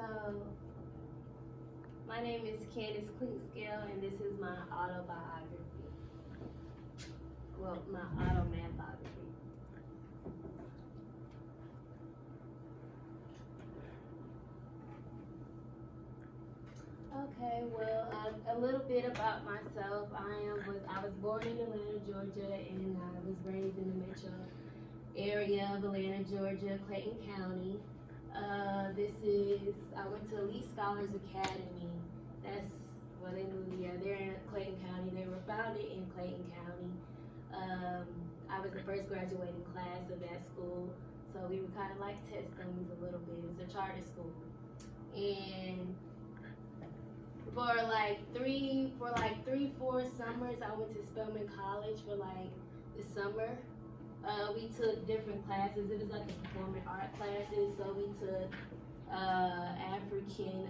So, my name is Candace Clinkscale, and this is my autobiography. Well, my automathography. Okay, well, a little bit about myself. I was born in Atlanta, Georgia, and I was raised in the metro area of Atlanta, Georgia, Clayton County. I went to Elite Scholars Academy. That's where they moved. Yeah, they're in Clayton County. They were founded in Clayton County. I was the first graduating class of that school, so we were kind of like test dummies a little bit. It was a charter school, and for like 4 summers, I went to Spelman College for like the summer. We took different classes. It was like a performing art classes. So we took African,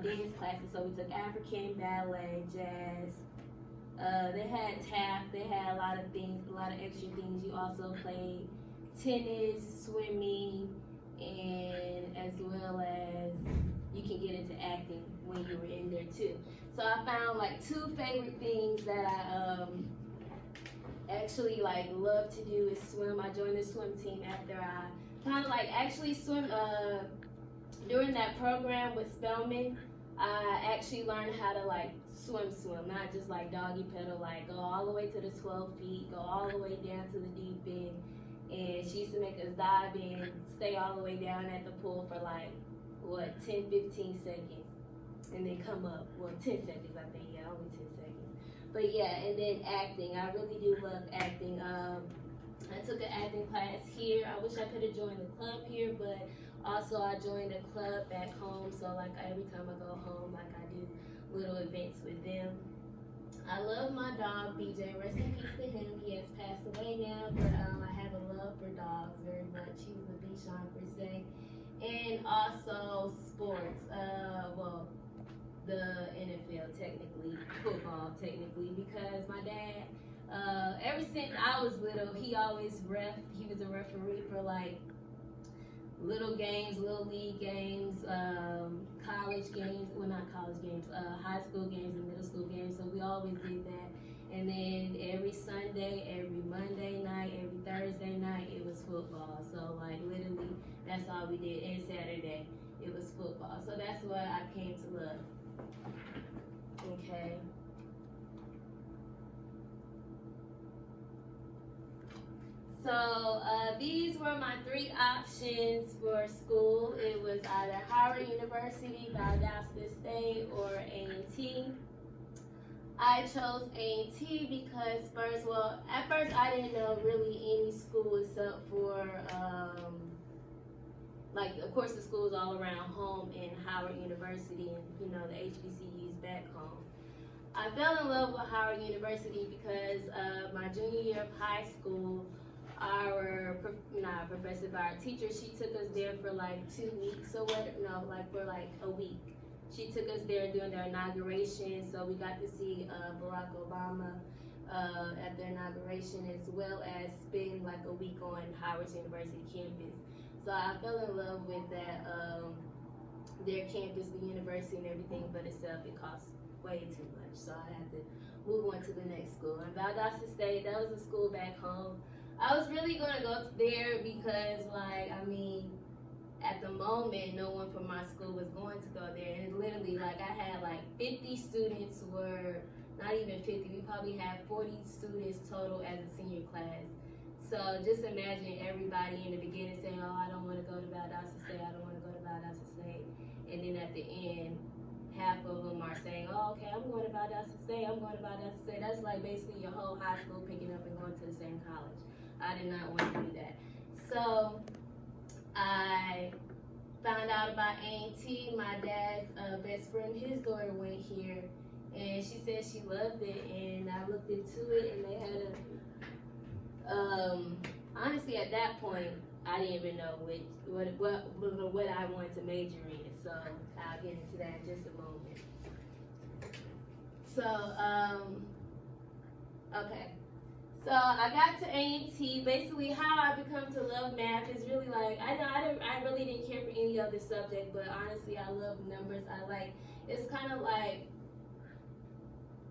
dance classes. So we took African, ballet, jazz. They had tap. They had a lot of things, a lot of extra things. You also played tennis, swimming, and as well as you can get into acting when you were in there too. So I found like 2 favorite things that I actually like love to do is swim. I joined the swim team after I kind of like actually swim during that program with Spelman. I actually learned how to like swim, not just like doggy paddle, like go all the way to the 12 feet, go all the way down to the deep end. And she used to make us dive in, stay all the way down at the pool for like 10, 15 seconds, and then come up. 10 seconds, I think. Yeah, only 10 seconds. But yeah, and then acting. I really do love acting. I took an acting class here. I wish I could have joined the club here, but also I joined a club back home. So like every time I go home, like I do little events with them. I love my dog, BJ. Rest in peace to him. He has passed away now, but I have a love for dogs very much. He was a Bichon per se. And also sports, the NFL technically, football technically, because my dad, ever since I was little, he always he was a referee for like little games, little league games, college games, well not college games, high school games and middle school games, so we always did that. And then every Sunday, every Monday night, every Thursday night, it was football. So like literally, that's all we did. And Saturday, it was football. So that's what I came to love. Okay. So these were my 3 options for school. It was either Howard University, Valdosta State, or A&T. I chose A&T because at first I didn't know really any school except for, of course the schools all around home and Howard University and, the HBCUs back home. I fell in love with Howard University because my junior year of high school, our professor, but our teacher, she took us there for like 2 weeks or what, for like a week. She took us there during their inauguration, so we got to see Barack Obama at their inauguration, as well as spend like a week on Howard University campus. So I fell in love with that, their campus, the university and everything, but itself, it costs way too much. So I had to move on to the next school. And Valdosta State, that was a school back home. I was really gonna go there because at the moment, no one from my school was going to go there. And it literally, I had 50 students, were not even 50, we probably had 40 students total as a senior class. So just imagine everybody in the beginning saying, oh, I don't want to go to Valdosta State, I don't want to go to Valdosta State. And then at the end, half of them are saying, oh, okay, I'm going to Valdosta State, I'm going to Valdosta State. That's like basically your whole high school picking up and going to the same college. I did not want to do that. So I found out about A&T. My dad's best friend, his daughter went here, and she said she loved it, and I looked into it, and they had honestly at that point, I didn't even know what I wanted to major in, so I'll get into that in just a moment. So, okay. So I got to A&T. Basically, how I become to love math is really like I really didn't care for any other subject, but honestly, I love numbers. It's kind of like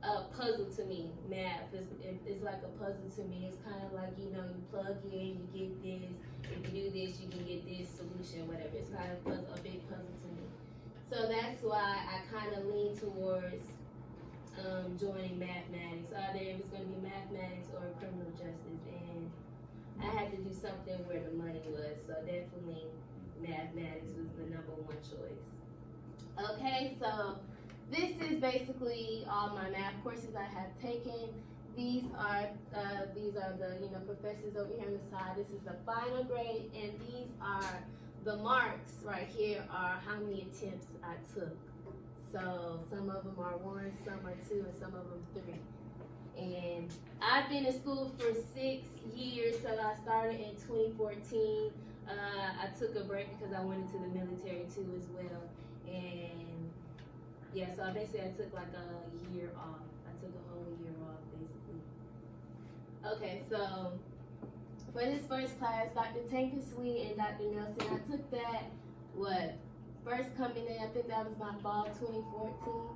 a puzzle to me. Math is like a puzzle to me. It's kind of like you plug in, you get this. If you do this, you can get this solution, whatever. It's kind of a big puzzle to me. So that's why I kind of lean towards joining mathematics. Either it was going to be mathematics or criminal justice, and I had to do something where the money was. So definitely mathematics was the #1 choice. Okay, so this is basically all my math courses I have taken. These are the professors over here on the side. This is the final grade, and these are the marks right here are how many attempts I took. So some of them are 1, some are 2, and some of them 3. And I've been in school for 6 years, so I started in 2014. I took a break because I went into the military too as well. And yeah, so basically I took like a year off. I took a whole year off basically. Okay, so for this first class, Dr. Tankersley and Dr. Nelson, I took that, first coming in, I think that was my fall 2014.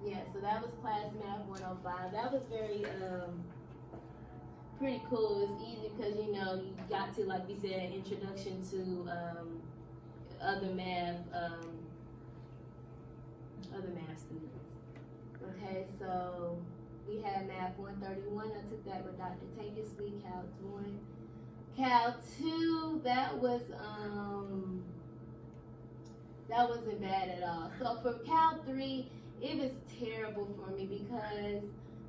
Yeah, so that was class math 105. That was very pretty cool. It was easy because you got to, like we said, introduction to other math students. Okay, so we had math 131. I took that with Dr. Tankersley, Cal 1. Cal 2, that wasn't bad at all. So for Cal 3, it was terrible for me because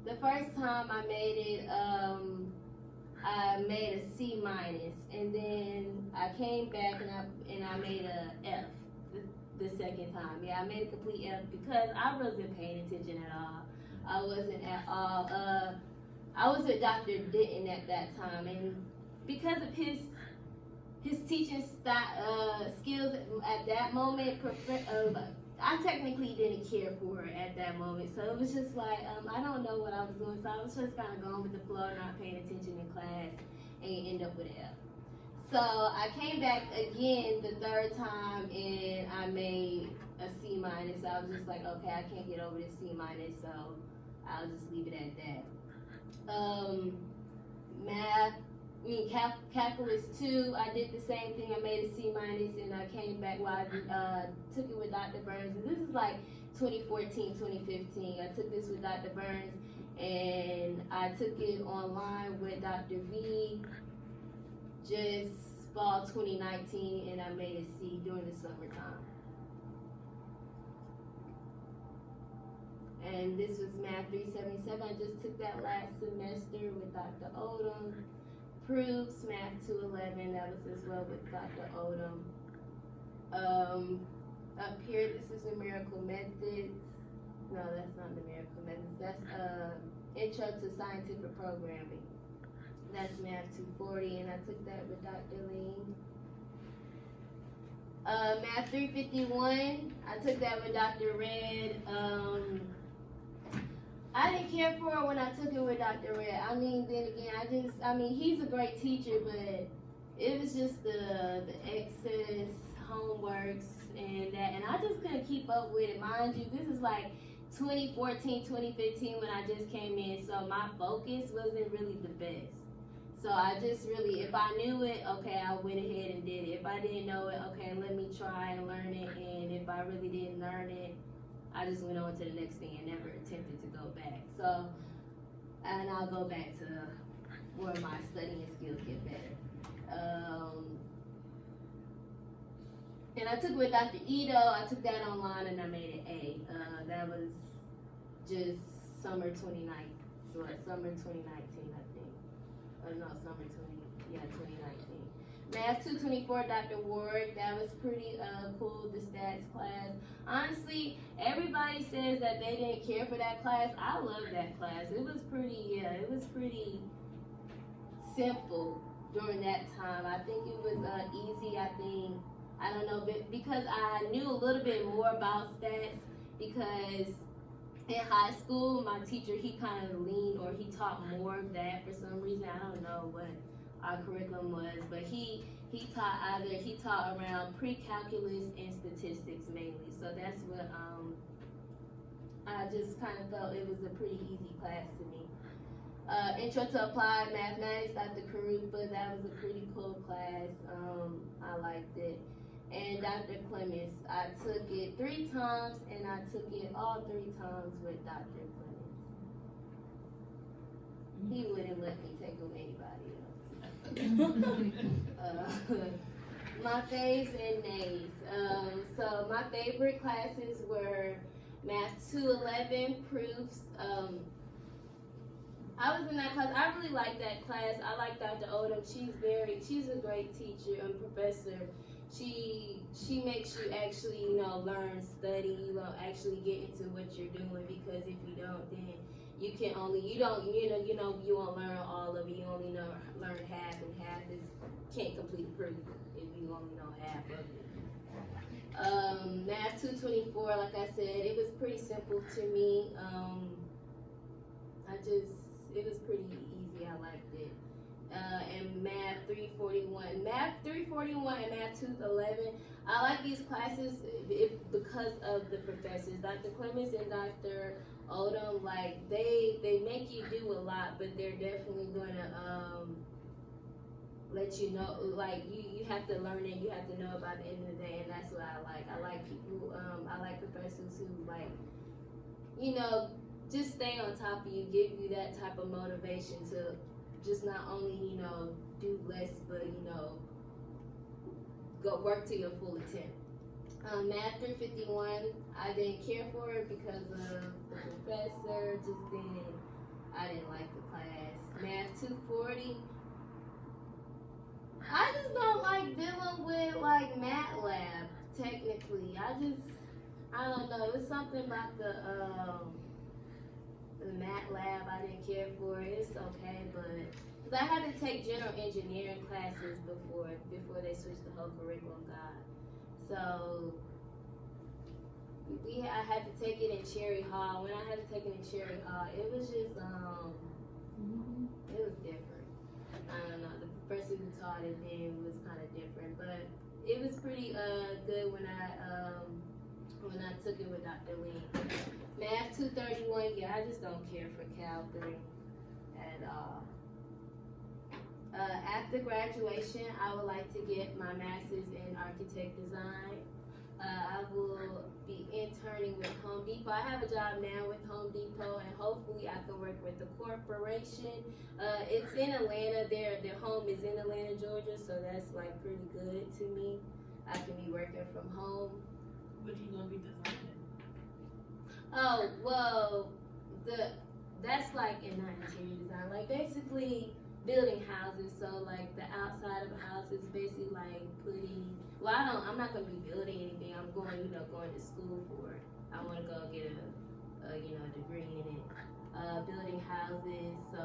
the first time I made it, I made a C minus, and then I came back and I made a F the second time. Yeah, I made a complete F because I wasn't paying attention at all. I wasn't at all. I was with Dr. Denton at that time, and because of his teaching skills at that moment, I technically didn't care for it at that moment. So it was just like, I don't know what I was doing. So I was just kind of going with the flow, not paying attention in class, and you end up with an F. So I came back again the third time, and I made a C minus. I was just like, okay, I can't get over this C minus, so I'll just leave it at that. Calculus 2, I did the same thing. I made a C minus, and I came back while I took it with Dr. Burns. And this is like 2014, 2015. I took this with Dr. Burns, and I took it online with Dr. V just fall 2019, and I made a C during the summertime. And this was Math 377. I just took that last semester with Dr. Odom. Proofs, Math 211, that was as well with Dr. Odom. Up here, this is numerical methods. No, that's not numerical methods. That's Intro to Scientific Programming. That's Math 240, and I took that with Dr. Lean. Math 351, I took that with Dr. Red. I didn't care for it when I took it with Dr. Red. I mean, then again, he's a great teacher, but it was just the excess homeworks and that, and I just couldn't keep up with it. Mind you, this is like 2014, 2015 when I just came in, so my focus wasn't really the best. So I just really, if I knew it, okay, I went ahead and did it. If I didn't know it, okay, let me try and learn it, and if I really didn't learn it, I just went on to the next thing and never attempted to go back. So, and I'll go back to where my studying skills get better. And I took with Dr. Ito, I took that online and I made an A. That was just summer 2019, so summer 2019, I think. No, summer 2019. Math 224, Dr. Ward, that was pretty cool, the stats class. Honestly, everybody says that they didn't care for that class. I loved that class. It was pretty simple during that time. I think it was easy, I don't know, but because I knew a little bit more about stats, because In high school, my teacher, he kind of leaned, or he taught more of that for some reason. I don't know what our curriculum was, but he taught around pre-calculus and statistics mainly. So that's what I just kind of felt it was a pretty easy class to me. Intro to Applied Mathematics, Dr. Karupa, that was a pretty cool class. I liked it. And Dr. Clemens, I took it 3 times, and I took it all 3 times with Dr. Clemens. He wouldn't let me take it with anybody else. My faves and nays. So my favorite classes were Math 211, Proofs. I was in that class. I really like that class. I like Dr. Odom. She's a great teacher and professor. She makes you actually, learn, study, actually get into what you're doing, because if you don't, then you won't learn all of it. You only learn half, and half can't complete proof if you only know half of it. Math 224, like I said, it was pretty simple to me. It was pretty easy. I liked it. And Math 341. Math 341 and Math 211, I like these classes because of the professors. Dr. Clemens and Dr. Odom, they make you do a lot, but they're definitely going to let you know, you have to learn it, you have to know about the end of the day, and that's what I like. I like people, I like professors who, just stay on top of you, give you that type of motivation to just not only, do less, but, go work to your full extent. Math 351, I didn't care for it because of the professor, I didn't like the class. Math 240, I just don't like dealing with, MATLAB, technically. I don't know, it's something about the MATLAB, I didn't care for it. It's okay, but because I had to take general engineering classes before they switched the whole curriculum guide. So I had to take it in Cherry Hall. When I had to take it in Cherry Hall, it was just it was different. I don't know. The professor who taught it then was kind of different, but it was pretty good when I took it with Dr. Lee. Math 231, yeah, I just don't care for Cal 3 at all. After graduation, I would like to get my master's in architect design. I will be interning with Home Depot. I have a job now with Home Depot, and hopefully I can work with the corporation. It's in Atlanta. Their home is in Atlanta, Georgia, so that's pretty good to me. I can be working from home. What are you gonna be designing? Oh, well, that's not interior design. Basically building houses. So the outside of a house is basically putting. Well, I'm not gonna be building anything. I'm going to school for it. I want to go get a degree in it. Building houses. So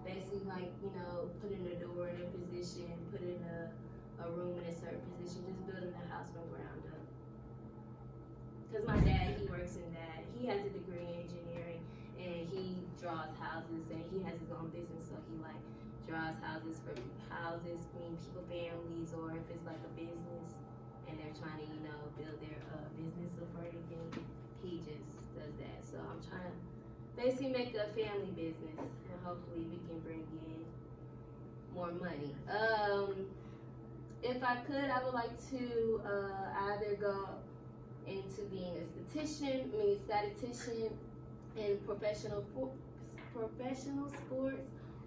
basically putting a door in a position, putting a room in a certain position, just building the house from ground up. Because my dad, he works in that. He has a degree in engineering, and he draws houses, and he has his own business, so he draws houses for people, families, or if it's a business and they're trying to build their business up or anything, he just does that. So I'm trying to basically make a family business, and hopefully we can bring in more money. If I could, I would like to either go into being a statistician in professional sports,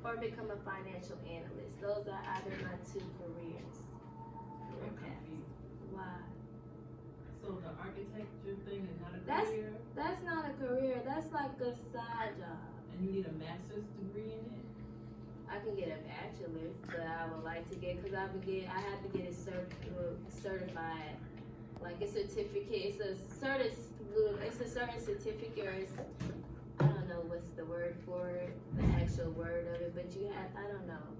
or become a financial analyst. Those are either my 2 careers. Why? So the architecture thing is not a career? That's not a career. That's a side job. And you need a master's degree in it? I can get a bachelor's, but I would like to get, because I have to get it certified. A certificate. It's a certain certificate, or I don't know what's the word for it, the actual word of it, but you have, I don't know.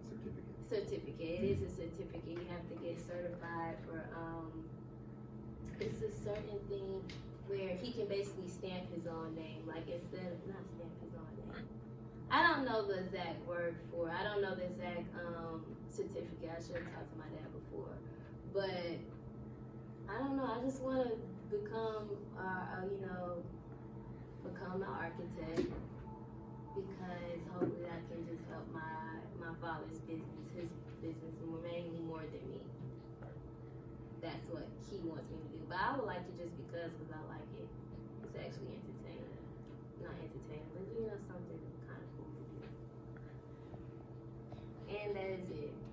Certificate. It is a certificate. You have to get certified for, it's a certain thing. where he can basically stamp his own name, like instead of not stamp his own name. I don't know the exact word for it. I don't know the exact certificate. I should have talked to my dad before, but I don't know. I just want to become, become an architect because hopefully I can just help my father's business, his business, mainly more than me. That's what he wants me to do. But I would like to just because I like it. It's actually entertaining. Not entertaining, but something kind of cool to do. And that is it.